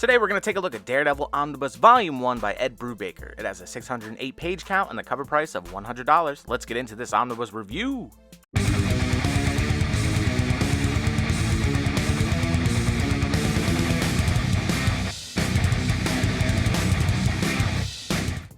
Today we're going to take a look at Daredevil Omnibus Volume 1 by Ed Brubaker. It has a 608 page count and the cover price of $100. Let's get into this omnibus review.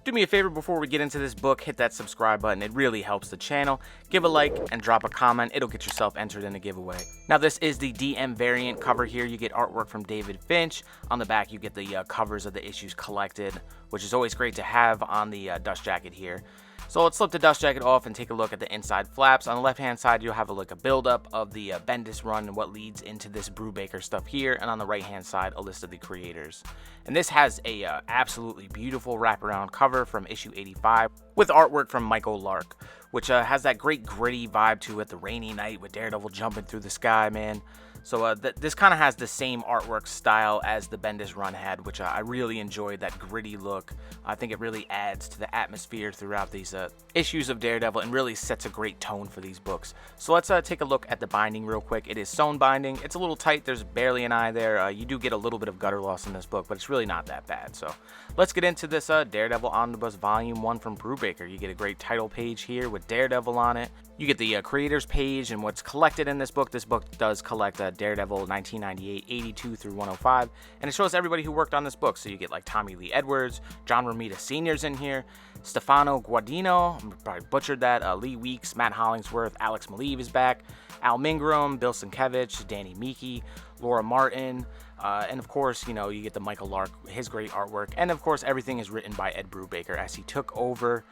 Do me a favor before we get into this book, hit that subscribe button. It really helps the channel. Give a like and drop a comment. It'll get yourself entered in a giveaway. Now this is the DM variant cover here. You get artwork from David Finch. On the back you get the covers of the issues collected, which is always great to have on the dust jacket here. So let's slip the dust jacket off and take a look at the inside flaps. On the left hand side you'll have a build-up of the Bendis run and what leads into this Brubaker stuff here, and on the right hand side a list of the creators. And this has a absolutely beautiful wraparound cover from issue 85 with artwork from Lark, which has that great gritty vibe to it, the rainy night with Daredevil jumping through the sky, man. So this kind of has the same artwork style as the Bendis run had, which I really enjoyed, that gritty look. I think it really adds to the atmosphere throughout these issues of Daredevil and really sets a great tone for these books. So let's take a look at the binding real quick. It is sewn binding. It's a little tight. There's barely an eye there. You do get a little bit of gutter loss in this book, but it's really not that bad. So let's get into this Daredevil Omnibus Volume 1 from Brubaker. You get a great title page here with Daredevil on it. You get the creators page and what's collected in this book. This book does collect Daredevil 1998, 82 through 105, and it shows everybody who worked on this book. So you get like Tommy Lee Edwards, John Romita Sr.'s in here, Stefano Guadino, I probably butchered that, Lee Weeks, Matt Hollingsworth, Alex Maleev is back, Al Mingram, Bill Sienkiewicz, Danny Miki, Laura Martin, and of course, you know, you get the Lark, his great artwork, and of course everything is written by Ed Brubaker as he took over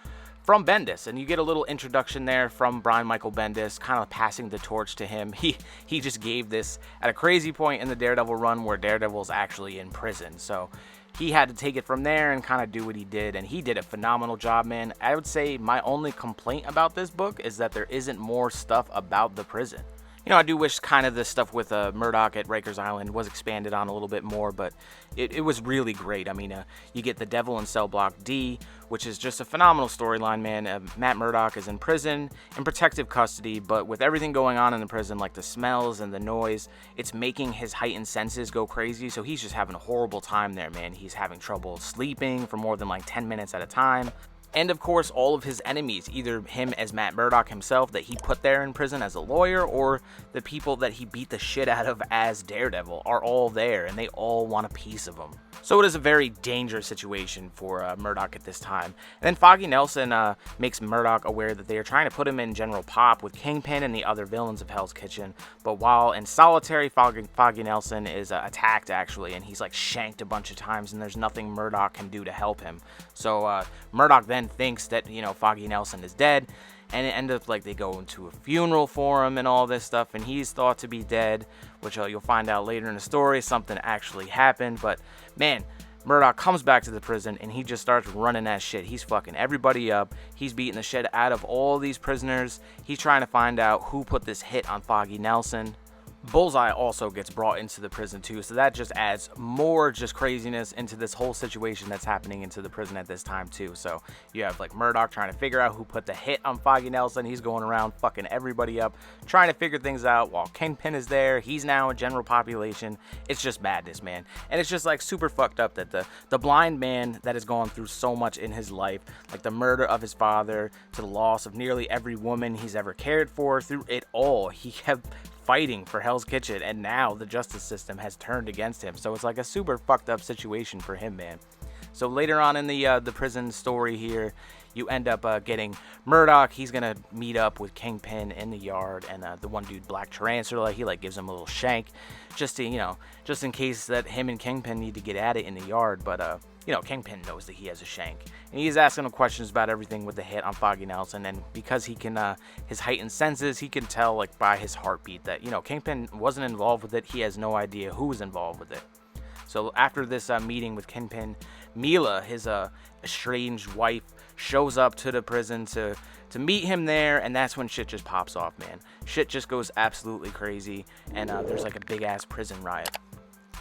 from Bendis, and you get a little introduction there from Brian Michael Bendis, kind of passing the torch to him. He just gave this at a crazy point in the Daredevil run where Daredevil's actually in prison, so he had to take it from there and kind of do what he did, and he did a phenomenal job, man. I would say my only complaint about this book is that there isn't more stuff about the prison. You know, I do wish kind of the stuff with Murdock at Rikers Island was expanded on a little bit more, but it was really great. I mean, you get the Devil in Cell Block D, which is just a phenomenal storyline, man. Matt Murdock is in prison, in protective custody, but with everything going on in the prison, like the smells and the noise, it's making his heightened senses go crazy, so he's just having a horrible time there, man. He's having trouble sleeping for more than like 10 minutes at a time. And of course, all of his enemies, either him as Matt Murdock himself that he put there in prison as a lawyer, or the people that he beat the shit out of as Daredevil, are all there, and they all want a piece of him. So it is a very dangerous situation for Murdock at this time. And then Foggy Nelson makes Murdock aware that they are trying to put him in General Pop with Kingpin and the other villains of Hell's Kitchen. But while in solitary, Foggy Nelson is attacked, actually, and he's like shanked a bunch of times, and there's nothing Murdock can do to help him. So Murdock then thinks that, you know, Foggy Nelson is dead, and it ends up like they go into a funeral for him and all this stuff, and he's thought to be dead, which you'll find out later in the story something actually happened. But man, Murdock comes back to the prison and he just starts running that shit. He's fucking everybody up. He's beating the shit out of all these prisoners. He's trying to find out who put this hit on Foggy Nelson. Bullseye also gets brought into the prison too, so that just adds more just craziness into this whole situation that's happening into the prison at this time too. So you have like Murdock trying to figure out who put the hit on Foggy Nelson. He's going around fucking everybody up, trying to figure things out, while Kingpin is there. He's now a general population. It's just madness, man. And it's just like super fucked up that the blind man that has gone through so much in his life, like the murder of his father, to the loss of nearly every woman he's ever cared for, through it all, he kept fighting for Hell's Kitchen, and now the justice system has turned against him. So it's like a super fucked up situation for him, man. So later on in the prison story here, you end up getting Murdock. He's gonna meet up with Kingpin in the yard, and the one dude, Black Tarantula, he like gives him a little shank, just to, you know, just in case that him and Kingpin need to get at it in the yard. But you know, Kingpin knows that he has a shank, and he's asking him questions about everything with the hit on Foggy Nelson. And because he can, his heightened senses, he can tell like by his heartbeat that, you know, Kingpin wasn't involved with it. He has no idea who was involved with it. So after this meeting with Kingpin, Mila, his estranged wife, shows up to the prison to meet him there, and that's when shit just pops off, man. Shit just goes absolutely crazy, and there's like a big ass prison riot.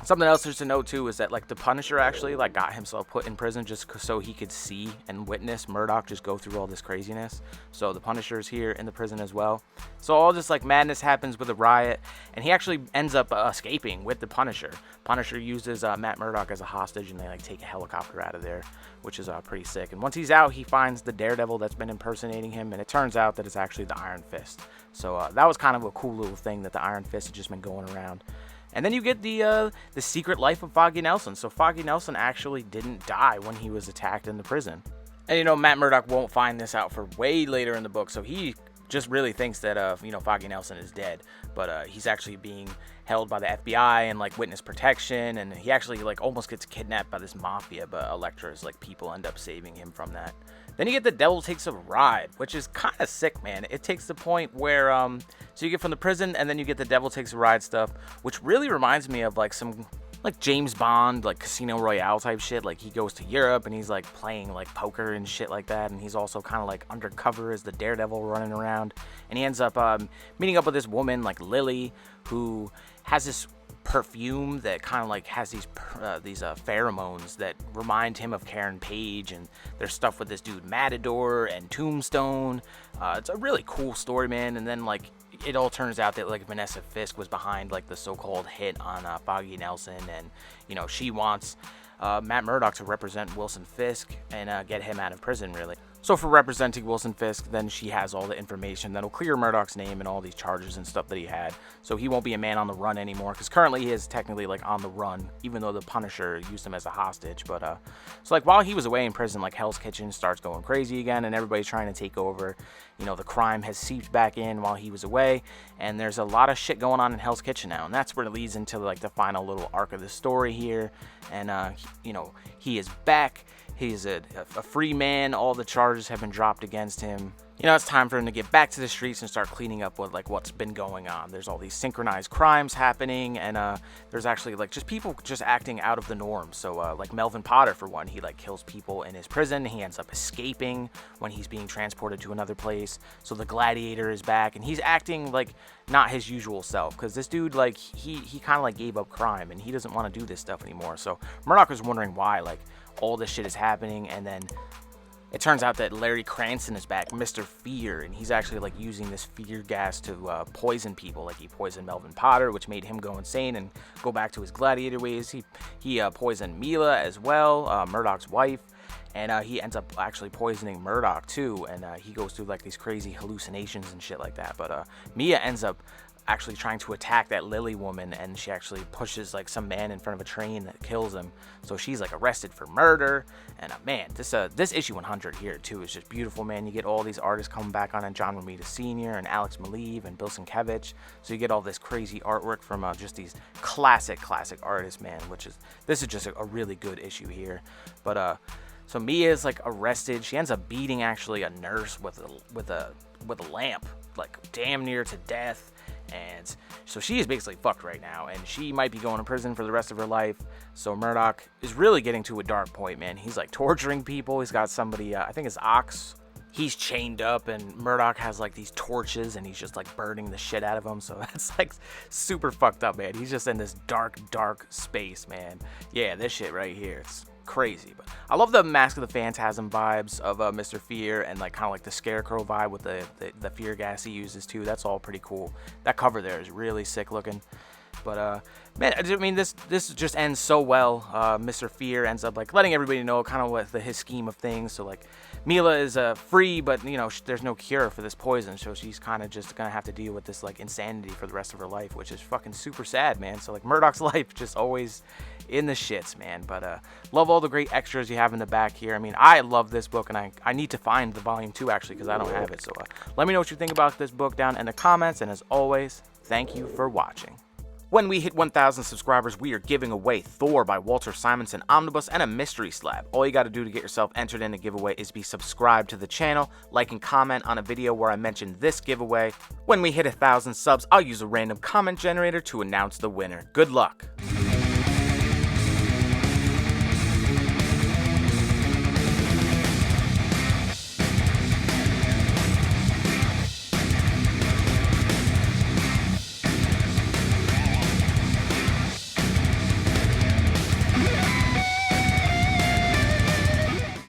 Something else just to note too is that like the Punisher actually like got himself put in prison just so he could see and witness Murdock just go through all this craziness. So the Punisher's here in the prison as well. So all this like madness happens with the riot, and he actually ends up escaping with the Punisher. Punisher uses Matt Murdock as a hostage, and they like take a helicopter out of there, which is pretty sick. And once he's out, he finds the Daredevil that's been impersonating him, and it turns out that it's actually the Iron Fist. So that was kind of a cool little thing that the Iron Fist had just been going around. And then you get the secret life of Foggy Nelson. So Foggy Nelson actually didn't die when he was attacked in the prison. And, you know, Matt Murdock won't find this out for way later in the book. So he just really thinks that, you know, Foggy Nelson is dead. But he's actually being held by the FBI and, like, witness protection. And he actually, like, almost gets kidnapped by this mafia. But Elektra's, like, people end up saving him from that. Then you get the Devil Takes a Ride, which is kind of sick, man. It takes the point where, so you get from the prison, and then you get the Devil Takes a Ride stuff, which really reminds me of, like, some, like, James Bond, like, Casino Royale type shit. Like, he goes to Europe, and he's, like, playing, like, poker and shit like that, and he's also kind of, like, undercover as the Daredevil running around. And he ends up meeting up with this woman, like, Lily, who has this perfume that kind of like has these pheromones that remind him of Karen Page, and there's stuff with this dude Matador and Tombstone. It's a really cool story, man. And then like it all turns out that like Vanessa Fisk was behind like the so-called hit on Foggy Nelson, and you know she wants Matt Murdock to represent Wilson Fisk and get him out of prison, really. So for representing Wilson Fisk, then she has all the information that'll clear Murdock's name and all these charges and stuff that he had. So he won't be a man on the run anymore, because currently he is technically like on the run, even though the Punisher used him as a hostage. But so like while he was away in prison, like Hell's Kitchen starts going crazy again, and everybody's trying to take over. You know, the crime has seeped back in while he was away, and there's a lot of shit going on in Hell's Kitchen now, and that's where it leads into like the final little arc of the story here. And you know, he is back. He's a free man. All the charges have been dropped against him. You know, it's time for him to get back to the streets and start cleaning up with, like, what's been going on. There's all these synchronized crimes happening, and there's actually, like, just people just acting out of the norm. So, like, Melvin Potter, for one, he, like, kills people in his prison. He ends up escaping when he's being transported to another place. So the Gladiator is back, and he's acting, like, not his usual self. Because this dude, like, he kind of, like, gave up crime, and he doesn't want to do this stuff anymore. So Murdock was wondering why, like, all this shit is happening, and then it turns out that Larry Cranston is back, Mr. Fear, and he's actually like using this fear gas to poison people. Like he poisoned Melvin Potter, which made him go insane and go back to his gladiator ways. He poisoned Mila as well, Murdock's wife, and he ends up actually poisoning Murdock too, and he goes through like these crazy hallucinations and shit like that. But Mia ends up actually trying to attack that Lily woman, and she actually pushes like some man in front of a train that kills him. So she's like arrested for murder. And man, this issue 100 here too is just beautiful, man. You get all these artists coming back on, and John Romita Sr. and Alex Maleev and Bill Sienkiewicz. So you get all this crazy artwork from just these classic artists, man. This is just a really good issue here. But so Mia is like arrested. She ends up beating actually a nurse with a lamp, like damn near to death. And so she is basically fucked right now, and she might be going to prison for the rest of her life. So Murdock is really getting to a dark point, man. He's like torturing people. He's got somebody, I think it's Ox. He's chained up, and Murdock has like these torches, and he's just like burning the shit out of them. So that's like super fucked up, man. He's just in this dark space, man. Yeah, this shit right here. It's crazy. But I love the Mask of the Phantasm vibes of Mr. Fear, and like kind of like the Scarecrow vibe with the fear gas he uses too. That's all pretty cool. That cover there is really sick looking. But man, I mean, this just ends so well. Mr. Fear ends up like letting everybody know kind of what his scheme of things. So like Mila is free, but you know there's no cure for this poison, so she's kind of just gonna have to deal with this like insanity for the rest of her life, which is fucking super sad, man. So like Murdock's life just always in the shits, man. But love all the great extras you have in the back here. I mean, I love this book, and I need to find the volume 2 actually, because I don't have it. So let me know what you think about this book down in the comments, and as always, thank you for watching. When we hit 1,000 subscribers, we are giving away Thor by Walter Simonson Omnibus and a mystery slab. All you got to do to get yourself entered in the giveaway is be subscribed to the channel, like and comment on a video where I mentioned this giveaway. When we hit 1,000 subs, I'll use a random comment generator to announce the winner. Good luck!